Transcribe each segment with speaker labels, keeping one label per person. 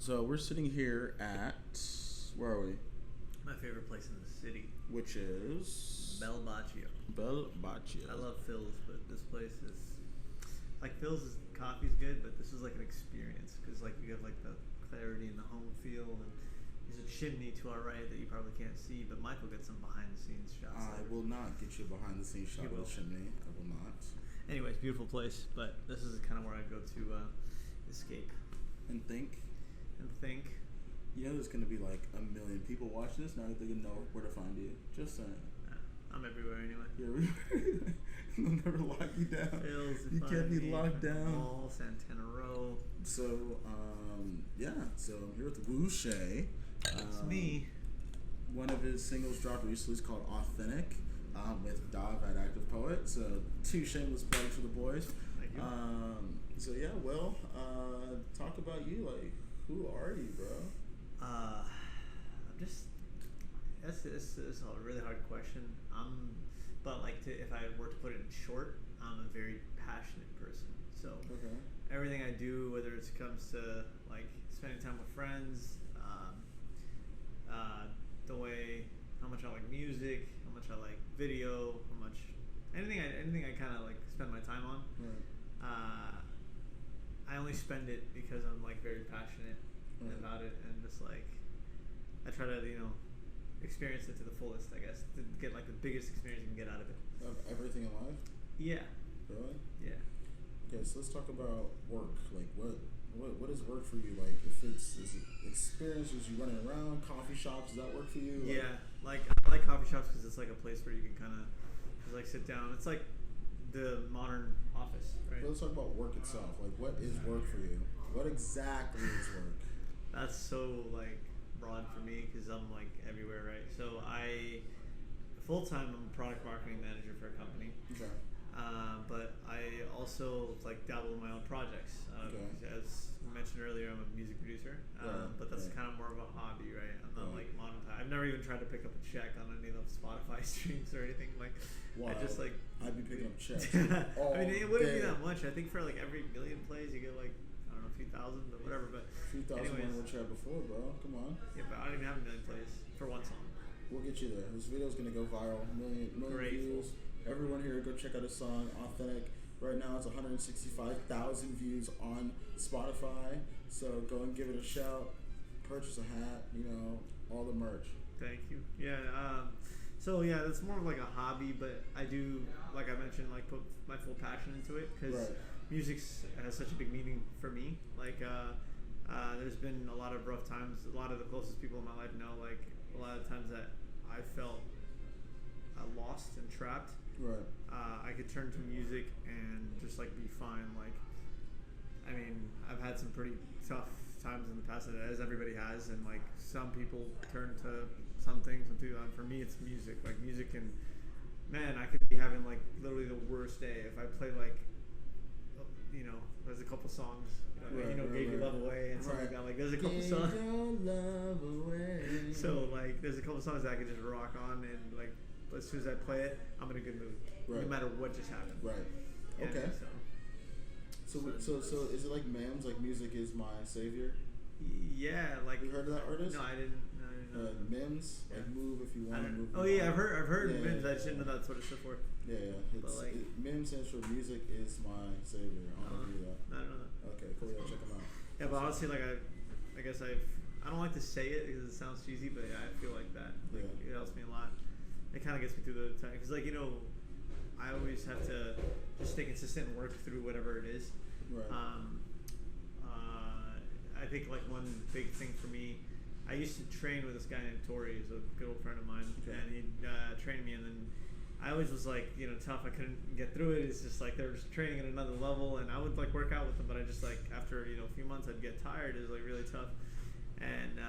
Speaker 1: So we're sitting here at, where are we?
Speaker 2: My favorite place in the city.
Speaker 1: Which is
Speaker 2: Bel Baccio.
Speaker 1: Bel Baccio.
Speaker 2: I love Phil's, but this place is like Phil's coffee's good, but this is like an experience because like you have like the clarity and the home feel, and there's a chimney to our right that you probably can't see, but Michael gets some behind the scenes shots.
Speaker 1: I will not get you a behind the scenes shot of the chimney. I will not.
Speaker 2: Anyways, beautiful place, but this is kind of where I go to escape
Speaker 1: and think. You know, there's gonna be like a million people watching this now. They're gonna know where to find you. Just saying.
Speaker 2: I'm everywhere anyway.
Speaker 1: You're everywhere. They'll never lock you down. You can't be locked down.
Speaker 2: Mall, Santana Row.
Speaker 1: So, yeah. So I'm here with Wooshay.
Speaker 2: It's me.
Speaker 1: One of his singles dropped recently is called Authentic, with Dav at Active Poet. So 2 shameless plugs for the boys.
Speaker 2: Thank you.
Speaker 1: So yeah, well, talk about you. Like, who are you, bro?
Speaker 2: I'm just. It's a really hard question. But like if I were to put it in short, I'm a very passionate person. So everything I do, whether it comes to like spending time with friends, the way how much I like music, how much I like video, how much anything I kind of like spend my time on. I only spend it because I'm like very passionate about it, and just like I try to experience it to the fullest, I guess, to get like the biggest experience you can get out of it.
Speaker 1: Of everything in life?
Speaker 2: Yeah.
Speaker 1: Really?
Speaker 2: Yeah.
Speaker 1: Okay, so let's talk about work. Like, what is work for you? Like, is it experiences you running around, coffee shops? Does that work for you?
Speaker 2: Yeah, like I like coffee shops because it's like a place where you can kind of just like sit down. It's like the modern office, right?
Speaker 1: But let's talk about work itself. Like, what is work for you? What exactly is work?
Speaker 2: That's so like broad for me because I'm like everywhere, right? So full time I'm a product marketing manager for a company.
Speaker 1: Okay.
Speaker 2: But I also like dabble in my own projects. As mentioned earlier, I'm a music producer, but that's kind of more of a hobby, right? I'm not like monetized. I've never even tried to pick up a check on any of the Spotify streams or anything. Like,
Speaker 1: wow.
Speaker 2: I just like
Speaker 1: I'd be picking up checks.
Speaker 2: I mean, it wouldn't be that much. I think for like every million plays, you get like a few thousand or whatever. But
Speaker 1: a few thousand more than we before, bro. Come on.
Speaker 2: Yeah, but I don't even have a million plays for one song.
Speaker 1: We'll get you there. This video's gonna go viral. Million views. Everyone here, go check out his song, Authentic. Right now, it's 165,000 views on Spotify. So go and give it a shout. Purchase a hat. All the merch.
Speaker 2: Thank you. Yeah. So yeah, that's more of like a hobby, but I do, like I mentioned, like put my full passion into it because music has such a big meaning for me. Like, there's been a lot of rough times. A lot of the closest people in my life know, like, a lot of times that I felt lost and trapped.
Speaker 1: Right.
Speaker 2: I could turn to music and just like be fine. Like, I mean, I've had some pretty tough times in the past, as everybody has, and like some people turn to something. For me, it's music. Like music, and man, I could be having like literally the worst day if I play like, there's a couple songs, Gave Your Love Away and something like that. Like, there's a couple songs. Your love away. So like, there's a couple songs that I could just rock on, and like, as soon as I play it, I'm in a good mood, no matter what just happened.
Speaker 1: Right. Okay. So is it like Mams? Like, music is my savior?
Speaker 2: Yeah. Like,
Speaker 1: you heard of that artist?
Speaker 2: No, I didn't know.
Speaker 1: Mims, like Move If You Want to Move.
Speaker 2: Oh yeah, I've heard Mims. I just didn't know that's what it stood for.
Speaker 1: Yeah. Mims stands for Music Is My Savior. I want to do that.
Speaker 2: I don't know that.
Speaker 1: Okay, cool. Yeah, check them out.
Speaker 2: Yeah, but honestly, like I guess I don't like to say it because it sounds cheesy, but yeah, I feel like that. Like, it helps me a lot. It kind of gets me through the time because, like, I always have to just stay consistent and work through whatever it is.
Speaker 1: Right.
Speaker 2: I think like one big thing for me, I used to train with this guy named Tori, who's a good old friend of mine, and he trained me, and then I always was like, tough. I couldn't get through it. It's just like they were just training at another level, and I would like work out with them, but I just like after a few months I'd get tired. It was like really tough. And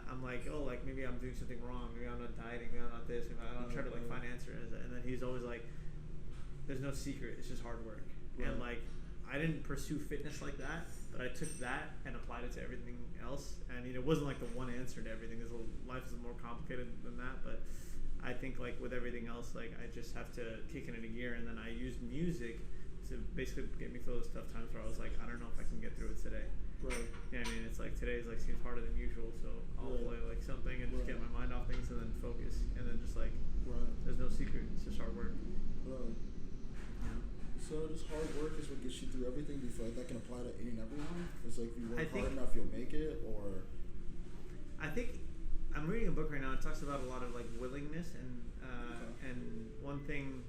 Speaker 2: I'm like, like maybe I'm doing something wrong. Maybe I'm not dieting. Maybe I'm not this. Maybe I don't try to like find answers. And then he's always like, "There's no secret. It's just hard work." Right. And like, I didn't pursue fitness like that, but I took that and applied it to everything else. And it wasn't like the one answer to everything. Life is more complicated than that. But I think like with everything else, like I just have to kick it into gear. And then I use music to basically get me through those tough times where I was like, I don't know if I can get through it today.
Speaker 1: Right.
Speaker 2: Yeah, I mean, it's like today's like seems harder than usual, so I'll play like something and just get my mind off things and then focus, and then just like there's no secret, it's just hard work.
Speaker 1: Right. Yeah. So just hard work is what gets you through everything. Do you feel like that can apply to any and everyone? It's like if you work hard enough, you'll make it, or?
Speaker 2: I think I'm reading a book right now. It talks about a lot of like willingness, and one thing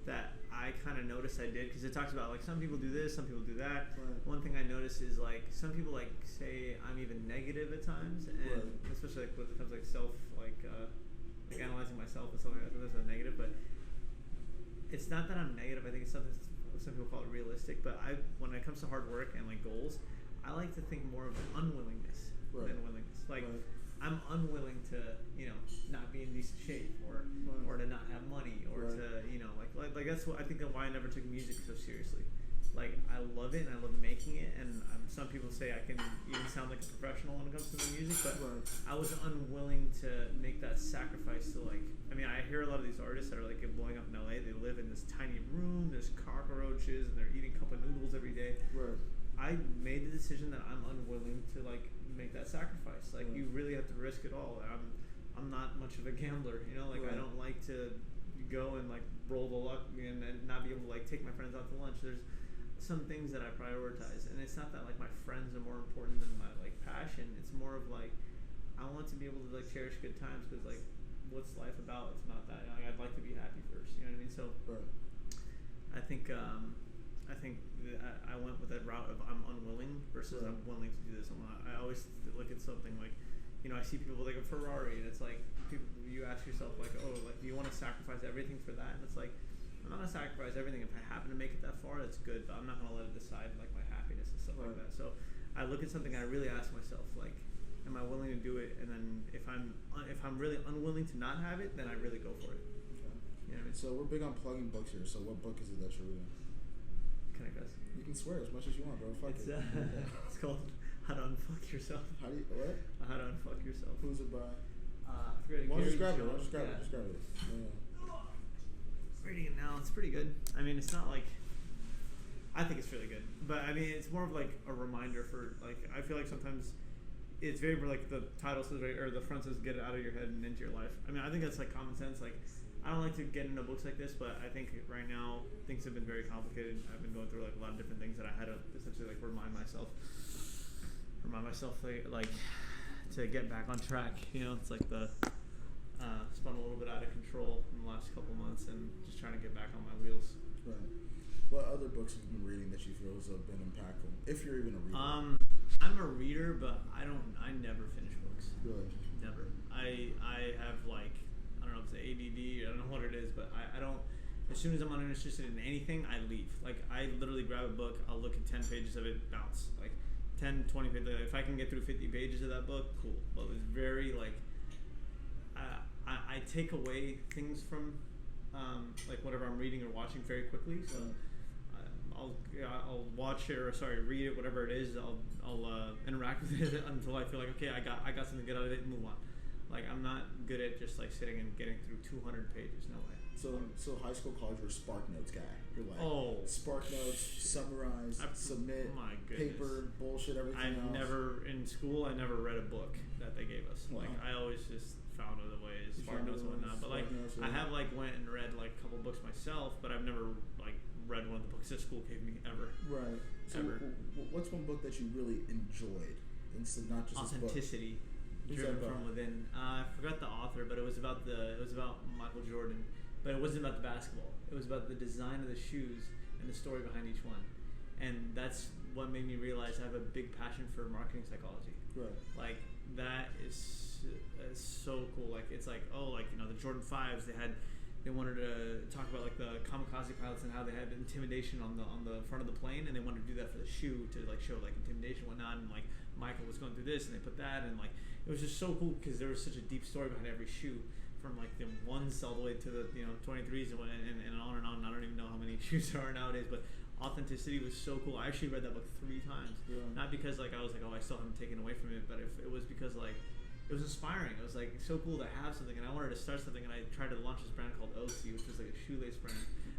Speaker 2: that I kind of noticed I did, because it talks about like some people do this, some people do that.
Speaker 1: Right.
Speaker 2: One thing I noticed is like some people like say I'm even negative at times, and especially like when it comes like self like analyzing myself and stuff like that. So that's a negative, but it's not that I'm negative. I think it's something some people call it realistic. But when it comes to hard work and like goals, I like to think more of an unwillingness than willingness. Like I'm unwilling to, not be in decent shape, or to not have money, or to, like that's what I think of why I never took music so seriously. Like I love it and I love making it, and some people say I can even sound like a professional when it comes to the music, but I was unwilling to make that sacrifice to like. I mean, I hear a lot of these artists that are like blowing up in LA. They live in this tiny room. There's cockroaches, and they're eating cup of noodles every day.
Speaker 1: Right.
Speaker 2: I made the decision that I'm unwilling to like make that sacrifice. Like you really have to risk it all. I'm not much of a gambler, I don't like to go and like roll the luck and not be able to like take my friends out to lunch. There's some things that I prioritize, and it's not that like my friends are more important than my like passion. It's more of like I want to be able to like cherish good times, because like what's life about? It's not that. Like, I'd like to be happy first. You know what I mean? So I think I went with that route of I'm unwilling versus I'm willing to do this. I always look at something like, I see people with like a Ferrari, and it's like you ask yourself like, oh, like do you want to sacrifice everything for that? And it's like I'm not gonna sacrifice everything. If I happen to make it that far, that's good, but I'm not gonna let it decide like my happiness and stuff like that. So I look at something and I really ask myself like, am I willing to do it? And then if I'm really unwilling to not have it, then I really go for it.
Speaker 1: Okay.
Speaker 2: You know what I mean?
Speaker 1: So we're big on plugging books here. So what book is it that you're reading?
Speaker 2: Can I guess?
Speaker 1: You can swear as much as you want, bro. Fuck it.
Speaker 2: It's called How to Unfuck Yourself.
Speaker 1: How do you what?
Speaker 2: How to Unfuck Yourself.
Speaker 1: Who's it by?
Speaker 2: I forget.
Speaker 1: Just grab it. Just grab it. Yeah.
Speaker 2: Reading it now. It's pretty good. I mean, it's not like. I think it's really good, but I mean, it's more of like a reminder for like. I feel like sometimes it's very like the title says or the front says "Get it out of your head and into your life." I mean, I think that's like common sense. Like, I don't like to get into books like this, but I think right now things have been very complicated. I've been going through like a lot of different things that I had to essentially like remind myself like to get back on track. It's like the spun a little bit out of control in the last couple months, and just trying to get back on my wheels.
Speaker 1: Right. What other books have you been reading that you feel have been impactful, if you're even a reader?
Speaker 2: I'm a reader, but I never finish books.
Speaker 1: Really?
Speaker 2: Never. I have like, I don't know if it's ADD, I don't know what it is, but I don't, as soon as I'm uninterested in anything, I leave. Like, I literally grab a book, I'll look at 10 pages of it, bounce. Like, 10, 20 pages. If I can get through 50 pages of that book, cool. But it's very, like, I take away things from, like, whatever I'm reading or watching very quickly. So I'll watch it, or read it, whatever it is. I'll interact with it until I feel like, okay, I got something to get out of it and move on. Like, I'm not good at just like sitting and getting through 200 pages. No way.
Speaker 1: So high school, college, you're a Spark Notes guy. You're like, Spark Notes, summarize, submit, paper, bullshit, everything else. In school, I never read a book that they gave us. Like, I always just found other ways, Spark Notes and whatnot. But like, I have like went and read like a couple books myself, but I've never like read one of the books that school gave me ever. Right. So what's one book that you really enjoyed? Instead, not just
Speaker 2: Authenticity. Driven from within. I forgot the author, but it was about Michael Jordan. But it wasn't about the basketball. It was about the design of the shoes and the story behind each one. And that's what made me realize I have a big passion for marketing psychology.
Speaker 1: Right.
Speaker 2: Like, that is so cool. Like, it's like, the Jordan 5s, they wanted to talk about like the kamikaze pilots and how they had intimidation on the front of the plane, and they wanted to do that for the shoe to like show like intimidation and whatnot, and like Michael was going through this, and they put that, and like it was just so cool because there was such a deep story behind every shoe, from like the ones all the way to the 23s and on and on. I don't even know how many shoes there are nowadays, but Authenticity was so cool. I actually read that book 3 times, not because like I was like, I still haven't taken away from it, but it was because like it was inspiring. It was like so cool to have something, and I wanted to start something, and I tried to launch this brand called OC, which was like a shoelace brand.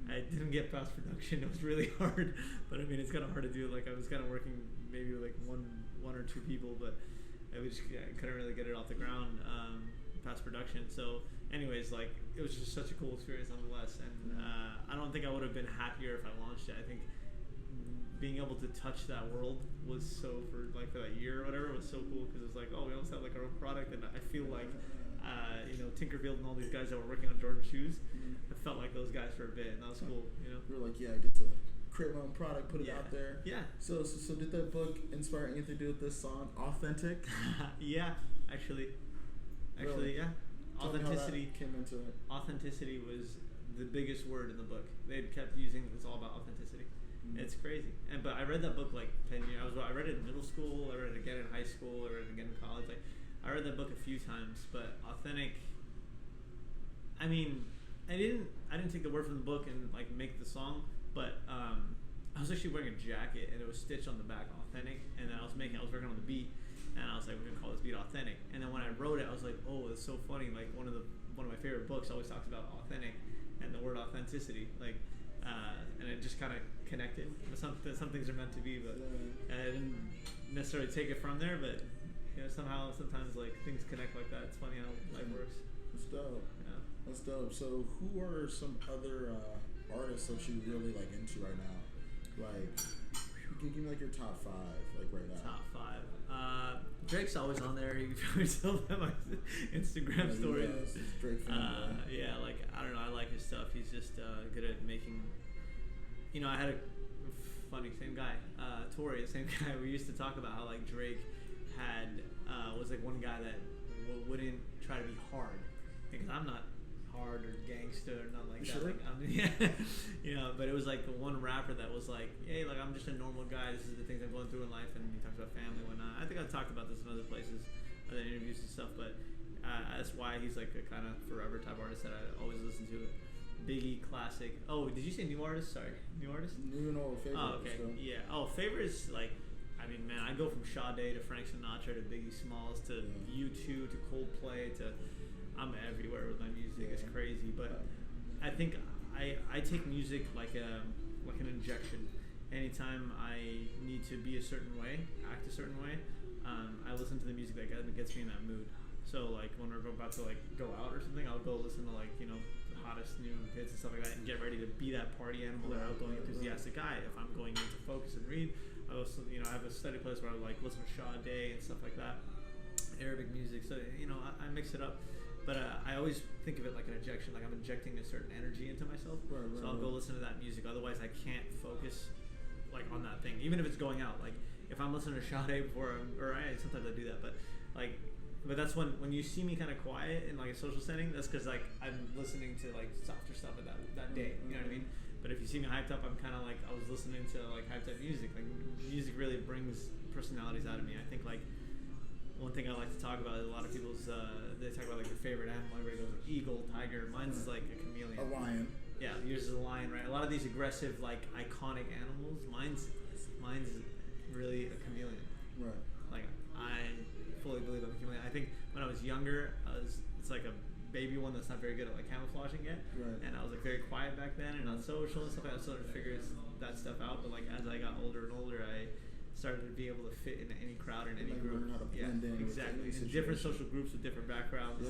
Speaker 2: I didn't get past production. It was really hard, but I mean, it's kind of hard to do. Like, I was kind of working maybe like one one or two people, but we just couldn't really get it off the ground past production. So anyways, like it was just such a cool experience nonetheless, and I don't think I would have been happier if I launched it. I think being able to touch that world was so for that year or whatever was so cool, because it was like, oh, we almost have like our own product, and I feel like Tinkerfield and all these guys that were working on Jordan shoes, I felt like those guys for a bit, and that was cool. You know,
Speaker 1: you were like, yeah, I get to create my own product, put it out there.
Speaker 2: Yeah.
Speaker 1: So did that book inspire anything to do with this song, Authentic?
Speaker 2: Yeah, actually,
Speaker 1: Really?
Speaker 2: yeah.
Speaker 1: Tell
Speaker 2: Authenticity
Speaker 1: me how that came into it.
Speaker 2: Authenticity was the biggest word in the book. They kept using it's all about authenticity. It's crazy. But I read that book like 10 years. I read it in middle school. I read it again in high school. I read it again in college. Like I read that book a few times. But authentic. I mean, I didn't take the word from the book and like make the song. But I was actually wearing a jacket and it was stitched on the back, authentic. And then I was working on the beat, and I was like, we're gonna call this beat authentic. And then when I wrote it, I was like, oh, it's so funny. Like one of my favorite books always talks about authentic and the word authenticity. Like. And it just kind of connected. Some things are meant to be, but I didn't necessarily take it from there. But somehow, sometimes like things connect like that. It's funny how life works.
Speaker 1: That's dope.
Speaker 2: Yeah,
Speaker 1: that's dope. So, who are some other artists that you really like into right now? Like, give me like your top 5, like right now.
Speaker 2: Top 5. Drake's always on there. You can probably tell by my Instagram stories.
Speaker 1: Yes, Drake fan.
Speaker 2: Yeah, like I don't know. I like his stuff. He's just good at making. I had a funny same guy, Tori, the same guy. We used to talk about how like Drake was like one guy that wouldn't try to be hard, because I'm not hard or gangster or nothing like that.
Speaker 1: Sure.
Speaker 2: Like, but it was like the one rapper that was like, hey, like I'm just a normal guy. This is the things I'm going through in life, and he talks about family and whatnot. I think I've talked about this in other places, other interviews and stuff. But that's why he's like a kind of forever type artist that I always listen to. Biggie, classic. Oh, did you say new artist? Sorry, new artist.
Speaker 1: New and old favorite.
Speaker 2: Oh, okay.
Speaker 1: So.
Speaker 2: Yeah. Oh, favorites like. I mean, man, I go from Sade to Frank Sinatra to Biggie Smalls to U2 to Coldplay to. I'm everywhere with my music. It's crazy, but I think I take music like an injection. Anytime I need to be a certain way, act a certain way, I listen to the music that gets me in that mood. So like when we're about to like go out or something, I'll go listen to like the hottest new hits and stuff like that, and get ready to be that party animal, that outgoing, enthusiastic guy. If I'm going in to focus and read, I also I have a study place where I like listen to Sade and stuff like that, Arabic music. So I mix it up. But I always think of it like an injection, like I'm injecting a certain energy into myself. So I'll go listen to that music. Otherwise, I can't focus like on that thing, even if it's going out. Like if I'm listening to Sade before, sometimes I do that. But that's when you see me kind of quiet in like a social setting. That's because like I'm listening to like softer stuff at that day. You know what I mean? But if you see me hyped up, I'm kind of like I was listening to like hyped up music. Like music really brings personalities out of me. I think like. One thing I like to talk about is a lot of people's, they talk about like their favorite animal. Everybody goes eagle, tiger. Mine's is like a chameleon.
Speaker 1: A lion.
Speaker 2: Yeah, yours is a lion, right? A lot of these aggressive, like iconic animals. Mine's really a chameleon.
Speaker 1: Right.
Speaker 2: Like I fully believe I'm a chameleon. I think when I was younger, it's like a baby one that's not very good at like camouflaging yet.
Speaker 1: Right.
Speaker 2: And I was like very quiet back then and not social and stuff. I sort of figured that stuff out. But like as I got older and older, I started to be able to fit into any crowd or in any group.
Speaker 1: Learn how to blend in
Speaker 2: exactly. In different social groups with different backgrounds,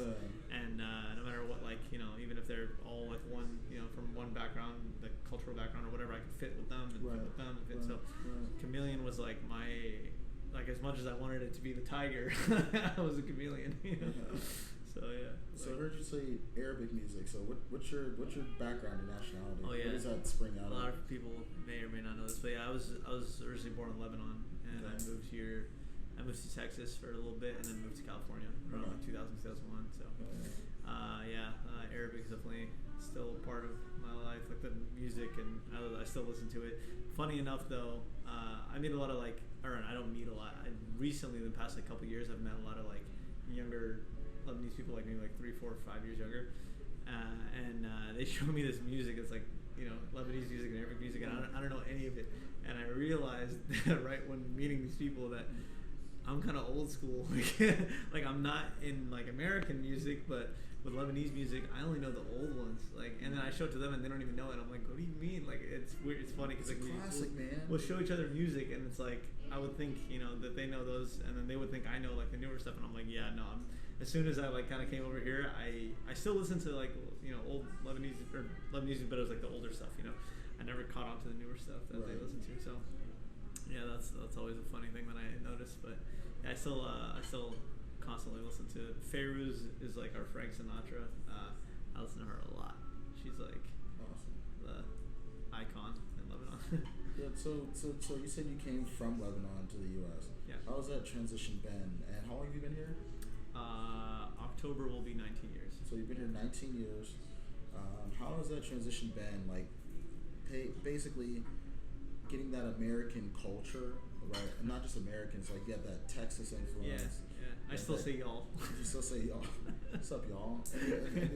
Speaker 2: and no matter what, like even if they're all like one, from one background, the cultural background or whatever, I could fit with them and fit with them. And so, chameleon was like my, like as much as I wanted it to be the tiger, I was a chameleon. So yeah.
Speaker 1: So I heard you say Arabic music. So what's your background and nationality?
Speaker 2: Oh yeah.
Speaker 1: Where does that spring out?
Speaker 2: A lot of people may or may not know this, but yeah, I was originally born in Lebanon, and I moved here. I moved to Texas for a little bit, and then moved to California around 2000, 2001. So Arabic is definitely still a part of my life, like the music, and I still listen to it. Funny enough, though, I meet a lot of I don't meet a lot. Recently, in the past couple years, I've met a lot of younger Lebanese people, like maybe 3, 4, 5 years younger, and they show me this music. It's like Lebanese music and Arabic music, and I don't know any of it. And I realized right when meeting these people that I'm kind of old school. Like I'm not in American music, but with Lebanese music, I only know the old ones. And then I show it to them, and they don't even know it. I'm like, what do you mean? It's weird. It's funny because
Speaker 1: classic, man.
Speaker 2: We'll show each other music, and it's like I would think, that they know those, and then they would think I know like the newer stuff, and I'm like, yeah, no. As soon as I like kind of came over here, I still listen to like old Lebanese but it was like the older stuff. I never caught on to the newer stuff that they listen to. So yeah, that's always a funny thing that I noticed. But yeah, I still constantly listen to Fairuz is like our Frank Sinatra. I listen to her a lot. She's like
Speaker 1: awesome.
Speaker 2: The icon in Lebanon.
Speaker 1: Yeah, so you said you came from Lebanon to the U.S.
Speaker 2: Yeah.
Speaker 1: How has that transition been, and how long have you been here?
Speaker 2: October will be 19 years.
Speaker 1: So you've been here 19 years. How has that transition been? Like, basically getting that American culture, right? And not just Americans, like you have that Texas influence.
Speaker 2: Yeah. I still say y'all.
Speaker 1: You still say y'all. What's up, y'all? And then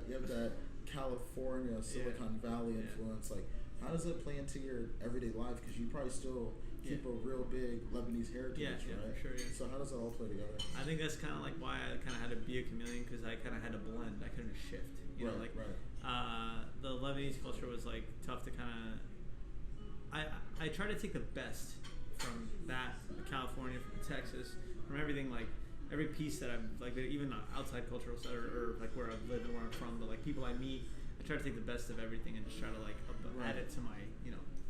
Speaker 1: you have that California, Silicon Valley influence. Like, how does that play into your everyday life? Because you probably still keep a real big Lebanese heritage, right?
Speaker 2: For sure. Yeah.
Speaker 1: So how does that all play together?
Speaker 2: I think that's kind of like why I kind of had to be a chameleon, because I kind of had to blend. I couldn't shift. The Lebanese culture was like tough to kind of. I try to take the best from that, California, from Texas, from everything, like every piece that I've like, even outside cultural stuff or like where I've lived and where I'm from, but like people I meet, I try to take the best of everything and just try to like add it to my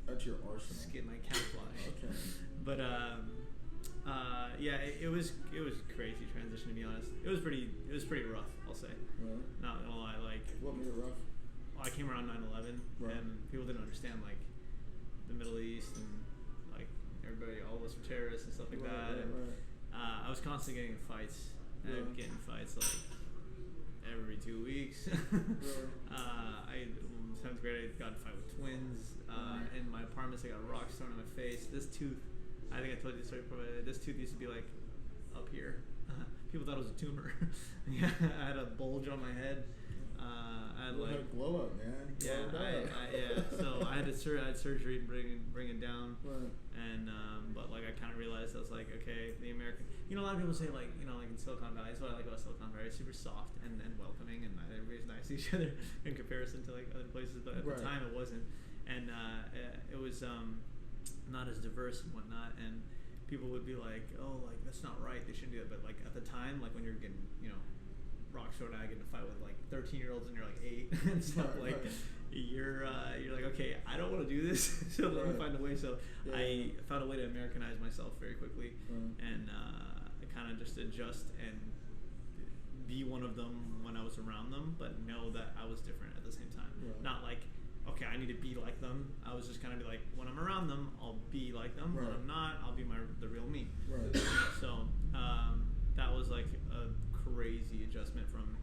Speaker 1: That's your arsenal.
Speaker 2: Skip my camouflage.
Speaker 1: Okay.
Speaker 2: But it was crazy transition, to be honest. It was pretty rough, I'll say.
Speaker 1: Really?
Speaker 2: Not gonna lie, like.
Speaker 1: What made it rough?
Speaker 2: Well, I came around 9/11, and people didn't understand like the Middle East and like everybody, all of us were terrorists and stuff like that. I was constantly getting in fights. I was getting fights like every 2 weeks. Seventh grade, I got in a fight with twins. In my apartment, I got rocks thrown in my face. This tooth, I think I told you the story before. This tooth used to be like up here. People thought it was a tumor. Yeah, I had a bulge on my head. I had like
Speaker 1: a glow up, man.
Speaker 2: So I had surgery and bring it down.
Speaker 1: Right.
Speaker 2: And but like I kind of realized, I was like, okay, the American. A lot of people say like like in Silicon Valley. That's what I like about Silicon Valley. It's super soft and welcoming, and everybody's nice to each other in comparison to like other places. But at the time, it wasn't, and it was not as diverse and whatnot. And people would be like, oh, like that's not right. They shouldn't do that. But like at the time, like when you're getting rock thrown at, I get in a fight with like 13-year-olds and you're like 8 and stuff you're like, okay, I don't want to do this, so let me find a way. So I found a way to Americanize myself very quickly, and I kind of just adjust and be one of them when I was around them, but know that I was different at the same time. Not like, okay, I need to be like them. I was just kind of be like, when I'm around them, I'll be like them. When I'm not, I'll be the real me. So that was like a crazy adjustment from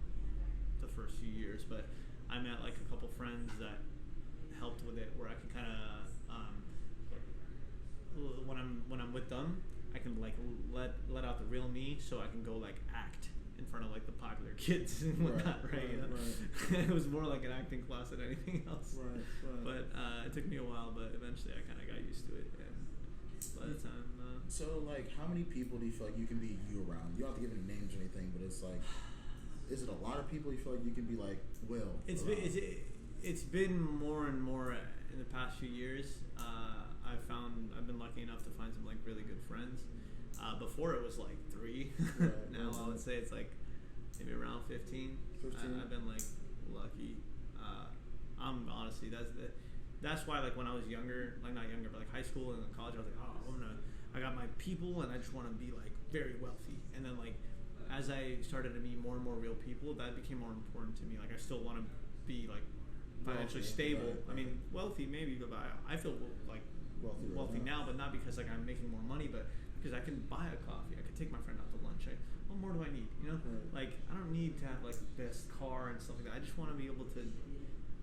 Speaker 2: the first few years, but I met like a couple friends that helped with it, where I can kind of when I'm with them, I can like let out the real me, so I can go like act in front of like the popular kids and whatnot, right? It was more like an acting class than anything else. But it took me a while, but eventually I kind of got used to it, and by the time.
Speaker 1: So like, how many people do you feel like you can be you around? You don't have to give any names or anything, but it's like, is it a lot of people you feel like you can be like Will?
Speaker 2: It's been more and more in the past few years. I've been lucky enough to find some like really good friends. Before it was like 3. Now I would say it's like maybe around 15. I've been like lucky. I'm honestly that's why like when I was younger, like not younger, but like high school and college, I was like, oh, I got my people and I just want to be like very wealthy. And then like as I started to meet more and more real people, that became more important to me. Like I still want to be like financially stable. I mean, wealthy maybe, but I feel like wealthy now, but not because like I'm making more money, but because I can buy a coffee. I could take my friend out to lunch. What more do I need? Like I don't need to have like the best car and stuff like that. I just want to be able to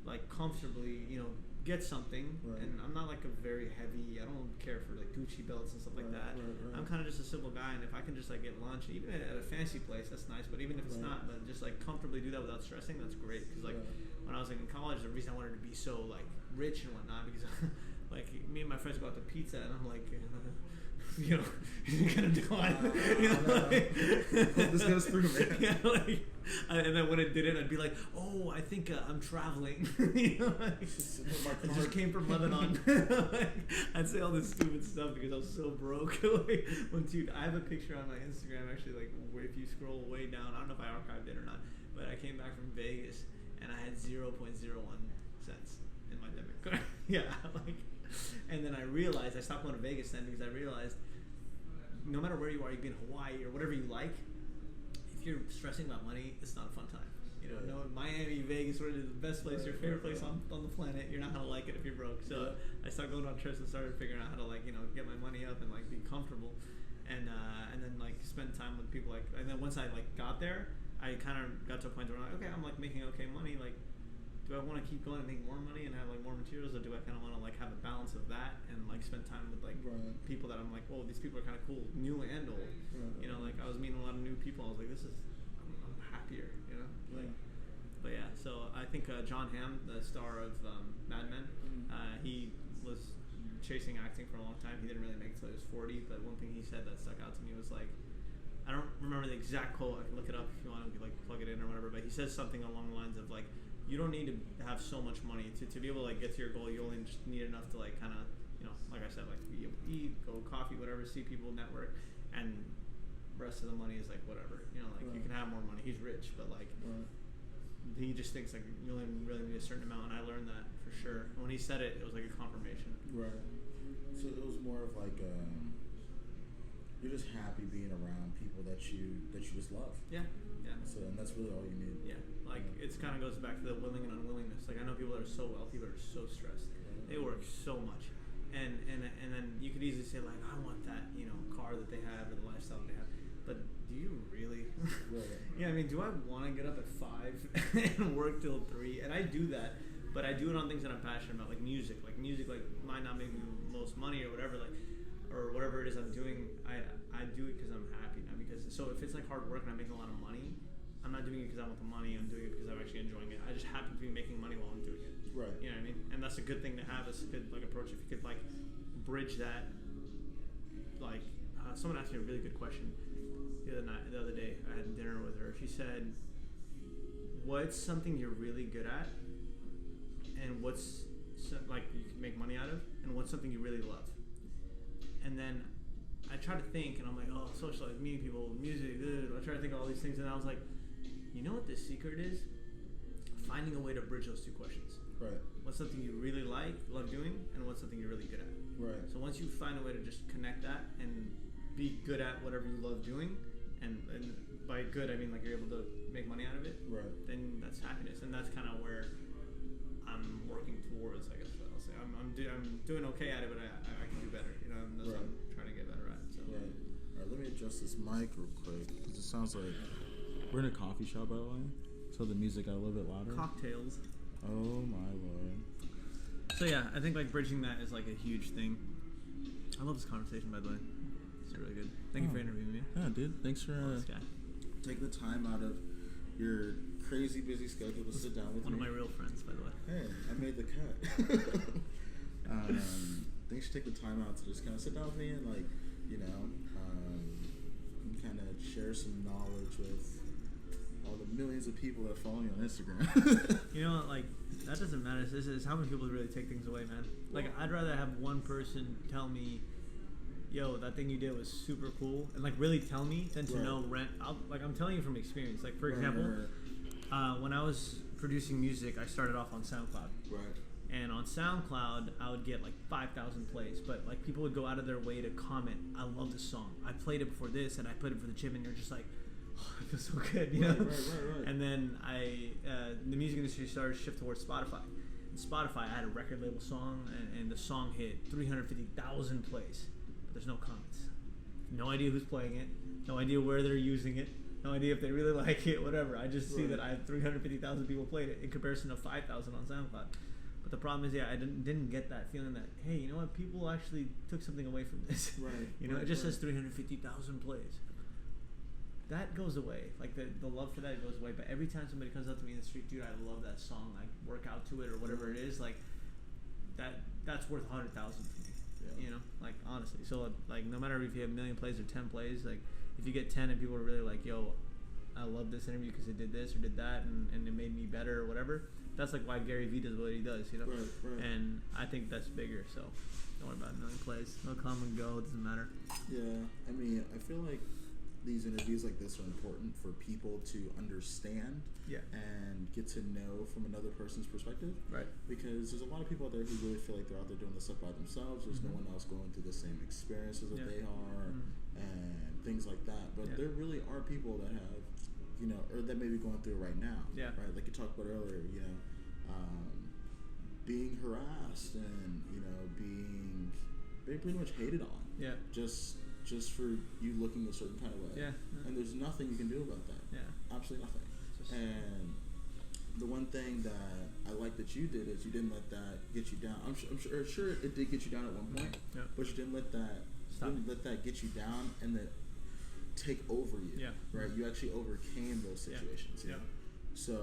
Speaker 2: like comfortably, get something. And I'm not like a very heavy. I don't care for like Gucci belts and stuff like that. I'm kind of just a simple guy, and if I can just like get lunch, even at a fancy place, that's nice. But even if it's not, but just like comfortably do that without stressing, that's great. Because like when I was like in college, the reason I wanted to be so like rich and whatnot, because like me and my friends go out to pizza, and I'm like you know, you're gonna decline. You know, like,
Speaker 1: this goes through, man.
Speaker 2: Yeah, like, and then when it didn't, I'd be like, oh, I think I'm traveling. You know, like, I just came from Lebanon. Like, I'd say all this stupid stuff because I was so broke. Like, dude, I have a picture on my Instagram actually. Like, if you scroll way down, I don't know if I archived it or not, but I came back from Vegas and I had 0.01 cents in my debit card. Yeah, like, and then I realized I stopped going to Vegas then because I realized no matter where you are, you can be in Hawaii or whatever you like. If you're stressing about money, it's not a fun time. You know, no, Miami, Vegas, where it is the best place, your favorite place on the planet. You're not gonna like it if you're broke. So I started going on trips and started figuring out how to like, you know, get my money up and like be comfortable, and then like spend time with people like. And then once I like got there, I kind of got to a point where I'm like, okay, I'm like making okay money. Like, do I want to keep going and make more money and have like more materials, or do I kind of want to like have a balance of that and like spend time with like people that I'm like, oh, these people are kind of cool, new and old. You know, like I was meeting a lot of new people. I was like, I'm happier. You know, like. But yeah, so I think John Hamm, the star of Mad Men, he was chasing acting for a long time. He didn't really make it until he was 40, but one thing he said that stuck out to me was like, I don't remember the exact quote. I can look it up if you want to like plug it in or whatever. But he says something along the lines of like, you don't need to have so much money to be able to like get to your goal. You only just need enough to like kind of, you know, like I said, like be able to eat, go coffee, whatever, see people, network, and rest of the money is like whatever. You know, like you can have more money. He's rich, but like. He just thinks like you only really need a certain amount, and I learned that for sure. And when he said it, it was like a confirmation.
Speaker 1: Right. So it was more of like you're just happy being around people that you just love.
Speaker 2: Yeah. Yeah.
Speaker 1: So and that's really all you need.
Speaker 2: Yeah. Like it's kind of goes back to the willing and unwillingness. Like I know people that are so wealthy but are so stressed. They work so much, and then you could easily say like I want that, you know, car that they have or the lifestyle they have. But do you really? Yeah, I mean, do I want to get up at 5 and work till 3? And I do that, but I do it on things that I'm passionate about, like music. Like music, like might not make me the most money or whatever, like or whatever it is I'm doing. I do it because I'm happy, not because. So if it's like hard work and I'm making a lot of money, I'm not doing it because I want the money. I'm doing it because I'm actually enjoying it. I just happen to be making money while I'm doing it.
Speaker 1: Right. You
Speaker 2: know what I mean? And that's a good thing to have. It's a good like approach. If you could like bridge that, like someone asked me a really good question. The other day, I had dinner with her. She said, "What's something you're really good at, and what's like you can make money out of, and what's something you really love?" And then I try to think, and I'm like, "Oh, socialize, meeting people, music." I try to think of all these things, and I was like, "You know what the secret is? Finding a way to bridge those two questions.
Speaker 1: Right. What's
Speaker 2: something you really love doing, and what's something you're really good at?
Speaker 1: Right.
Speaker 2: So once you find a way to just connect that and be good at whatever you love doing." And by good, I mean like you're able to make money out of it.
Speaker 1: Right.
Speaker 2: Then that's happiness, and that's kind of where I'm working towards. I guess I'll say I'm doing okay at it, but I can do better. You know, and that's what I'm trying to get better at. So.
Speaker 1: Right. All right. Let me adjust this mic real quick because it sounds like we're in a coffee shop, by the way. So the music got a little bit louder.
Speaker 2: Cocktails.
Speaker 1: Oh my lord.
Speaker 2: So yeah, I think like bridging that is like a huge thing. I love this conversation, by the way. It's really good. Thank you for interviewing me.
Speaker 1: Yeah, dude. Thanks for taking the time out of your crazy busy schedule to sit down with me.
Speaker 2: One of my real friends, by the way.
Speaker 1: Hey, I made the cut. Thanks for taking the time out to just kind of sit down with me and like, you know, kind of share some knowledge with all the millions of people that follow me on Instagram.
Speaker 2: You know, like that doesn't matter. It's how many people really take things away, man. Like I'd rather have one person tell me, yo, that thing you did was super cool, and like really tell me than to know I'm telling you from experience. Like for example, when I was producing music, I started off on SoundCloud. Right. And on SoundCloud, I would get like 5,000 plays, but like people would go out of their way to comment, "I love this song. I played it before this, and I played it for the gym," and you're just like, "Oh, I feel so good," you know. Right. And then the music industry started to shift towards Spotify. And Spotify, I had a record label song, and the song hit 350,000 plays. There's no comments. No idea who's playing it. No idea where they're using it. No idea if they really like it, whatever. I just see that I have 350,000 people played it in comparison to 5,000 on SoundCloud. But the problem is, I didn't get that feeling that, hey, you know what? People actually took something away from this. Right. You know, it just says 350,000 plays. That goes away. Like the love for that goes away. But every time somebody comes up to me in the street, dude, I love that song. I work out to it or whatever it is. Like that's worth 100,000 to me. Yeah. You know, like honestly. So like no matter if you have 1 million plays or 10 plays, like if you get 10 and people are really like, yo, I love this interview because it did this or did that and it made me better or whatever. That's like why Gary Vee does what he does, you know.
Speaker 1: Right.
Speaker 2: And I think that's bigger. So don't worry about 1 million plays. They'll come and go. It doesn't matter.
Speaker 1: Yeah, I mean, I feel like these interviews like this are important for people to understand and get to know from another person's perspective.
Speaker 2: Right.
Speaker 1: Because there's a lot of people out there who really feel like they're out there doing this stuff by themselves. There's no one else going through the same experiences that they are and things like that. But there really are people that have, you know, or that may be going through it right now. Yeah. Right? Like you talked about earlier, you know, being harassed and, you know, being pretty much hated on. Yeah. Just for you looking a certain kind of way. Yeah. And there's nothing you can do about that. Yeah. Absolutely nothing. And the one thing that I like that you did is you didn't let that get you down. I'm sure it did get you down at one point, but you didn't let that get you down and then take over you. Yeah. Right. You actually overcame those situations. Yeah. So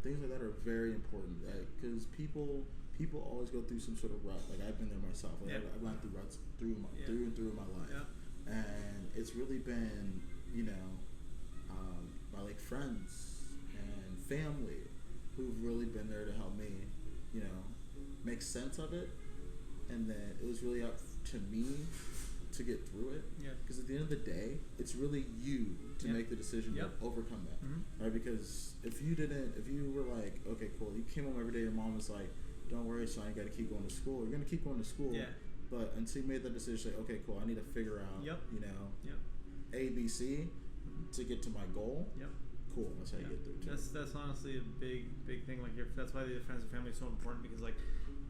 Speaker 1: things like that are very important because people always go through some sort of rut. Like I've been there myself. Like I've gone through ruts through and through my life, and it's really been, you know, my like friends and family who've really been there to help me, you know, make sense of it, and then it was really up to me to get through it. Yeah. Because at the end of the day, it's really you to make the decision to overcome that, right? Because if you were like, okay, cool, you came home every day, your mom was like, don't worry, son, you got to keep going to school. You're going to keep going to school. Yeah. But until you made that decision, like, okay, cool, I need to figure out, you know, A, B, C to get to my goal. Yep. Cool, that's how you get through it.
Speaker 2: That's honestly a big thing. Like, that's why the friends and family is so important because, like,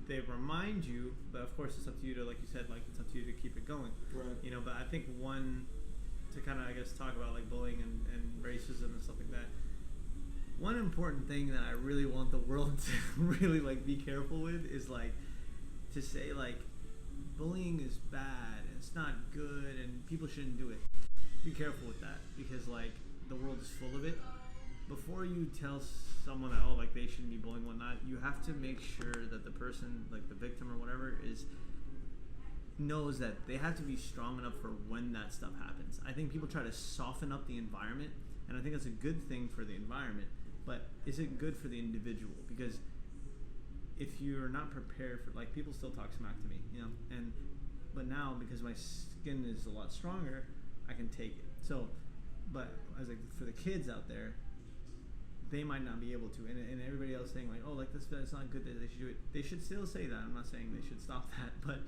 Speaker 2: they remind you, but of course it's up to you to, like you said, like it's up to you to keep it going. Right. You know, but I think to kind of, I guess, talk about like bullying and racism and stuff like that. One important thing that I really want the world to really like be careful with is like to say like bullying is bad and it's not good and people shouldn't do it. Be careful with that because like the world is full of it. Before you tell someone that like they shouldn't be bullying and whatnot, you have to make sure that the person, like the victim or whatever, knows that they have to be strong enough for when that stuff happens. I think people try to soften up the environment, and I think that's a good thing for the environment. But is it good for the individual? Because if you're not prepared for, like, people still talk smack to me, you know, but now because my skin is a lot stronger, I can take it. So, but as like for the kids out there, they might not be able to, and everybody else saying like, oh, like this, it's not good that they should do it. They should still say that. I'm not saying they should stop that, but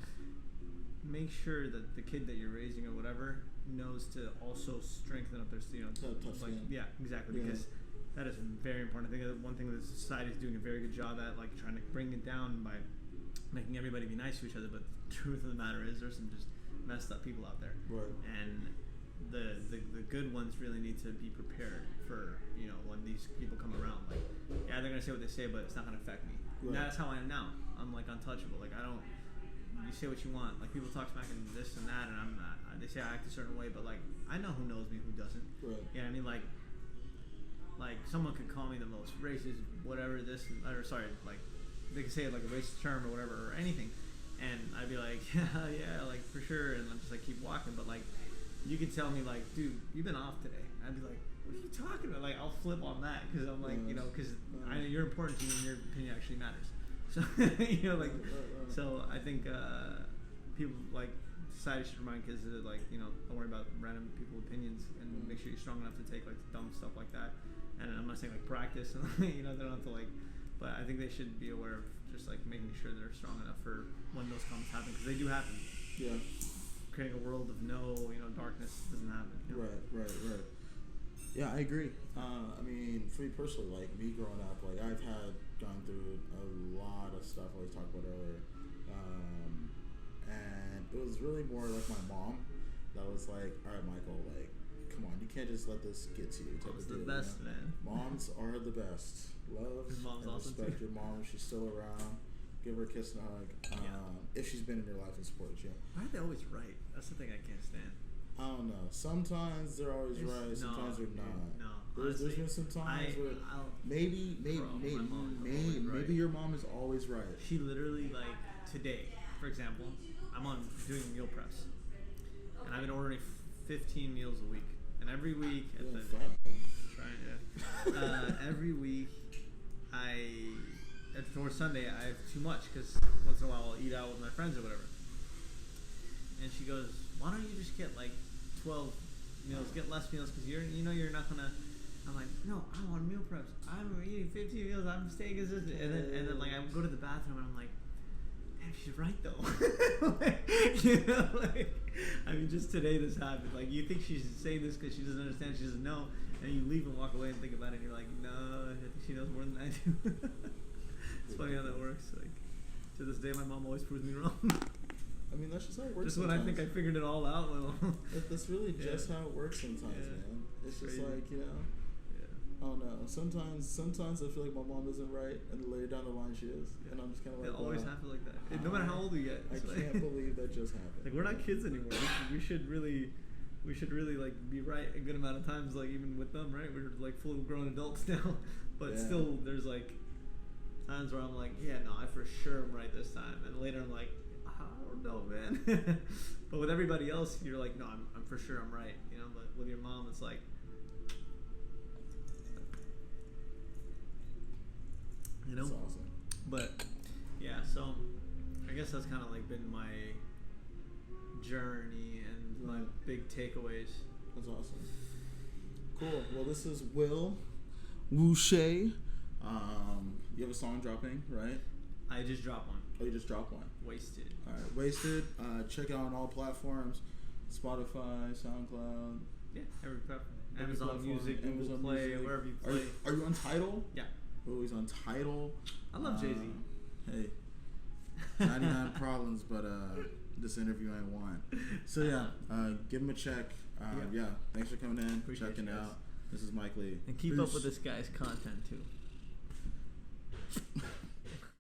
Speaker 2: make sure that the kid that you're raising or whatever knows to also strengthen up their, you know, like, yeah, exactly, because that is very important. I think that one thing that society is doing a very good job at, like trying to bring it down by making everybody be nice to each other. But the truth of the matter is, there's some just messed up people out there, right? And the good ones really need to be prepared for, you know, when these people come around. Like, yeah, they're gonna say what they say, but it's not gonna affect me. Right. That's how I am now. I'm like untouchable. Like I don't. You say what you want. Like people talk smack and this and that, and I'm not. They say I act a certain way, but like I know who knows me, who doesn't. Right. Yeah, I mean like someone could call me the most racist, whatever this, or sorry, like they could say it like a racist term or whatever or anything, and I'd be like, yeah, like for sure, and I'm just like keep walking. But like you could tell me like, dude, you've been off today. I'd be like, what are you talking about? Like I'll flip on that because I'm like, you know, because I know you're important to me and your opinion actually matters. So you know, like, so I think people like society should remind kids that like, you know, don't worry about random people's opinions and make sure you're strong enough to take like dumb stuff like that. And I'm not saying like practice, and you know, they don't have to like, but I think they should be aware of just like making sure they're strong enough for when those comments happen because they do happen. Yeah. Creating a world of no, you know, darkness doesn't happen. You know? Right. Yeah, I agree. I mean, for me personally, like me growing up, like I've gone through a lot of stuff like we talked about earlier, and it was really more like my mom that was like, all right, Michael, like, come on, you can't just let this get to you. Mom's the best, man.
Speaker 1: Moms are the best. Love and respect your mom if she's still around. Give her a kiss and a hug. If she's been in your life and supported you.
Speaker 2: Why are they always right? That's the thing I can't stand.
Speaker 1: I don't know. Sometimes they're always right. Sometimes they're not.
Speaker 2: No.
Speaker 1: There's been some times where maybe your mom is always right.
Speaker 2: She literally, like today, for example, I I'm on doing meal preps, and I've been ordering 15 meals a week, and every week every week towards Sunday I have too much because once in a while I'll eat out with my friends or whatever. And she goes, "Why don't you just get like 12 meals? Get less meals because you're not gonna." I'm like, "No, I want meal preps. I'm eating 15 meals. I'm staying consistent." And then like I go to the bathroom and I'm like, "Man, she's right though." I mean, just today this happened. Like, you think she's saying this because she doesn't understand. She doesn't know, and you leave and walk away and think about it. And you're like, "No, I think she knows more than I do." It's funny how that works. Like, to this day, my mom always proves me wrong.
Speaker 1: I mean, that's just how it works.
Speaker 2: Just when I think I figured it all out.
Speaker 1: That's really just how it works sometimes, man. It's just like, I don't know. Sometimes I feel like my mom isn't right, and later down the line she is, and I'm just kind of like,
Speaker 2: it always happens like that. No matter how old we get.
Speaker 1: I can't believe that just happened.
Speaker 2: Like, we're not kids anymore. We should really like be right a good amount of times. Like, even with them, right? We're like full grown adults now, but still, there's like times where I'm like, no, I for sure am right this time, and later I'm like, I don't know, man. But with everybody else, you're like, no, I'm for sure I'm right, But with your mom, it's like,
Speaker 1: That's awesome.
Speaker 2: But so I guess that's kind of like been my journey and my big takeaways.
Speaker 1: That's awesome. Cool. Well, this is Will Wooshay. You have a song dropping, right?
Speaker 2: I just dropped one.
Speaker 1: Oh, you just dropped one.
Speaker 2: Wasted.
Speaker 1: All right, Wasted. Check it out on all platforms: Spotify, SoundCloud.
Speaker 2: Yeah, every platform. Amazon Music, Google Play, wherever you play.
Speaker 1: Are you on Tidal?
Speaker 2: Yeah.
Speaker 1: Oh, he's on Tidal.
Speaker 2: I love Jay-Z.
Speaker 1: Hey, 99 problems, but this interview ain't one. So give him a check. Thanks for coming in, checking out. This is Mike Lee.
Speaker 2: And keep up with this guy's content too.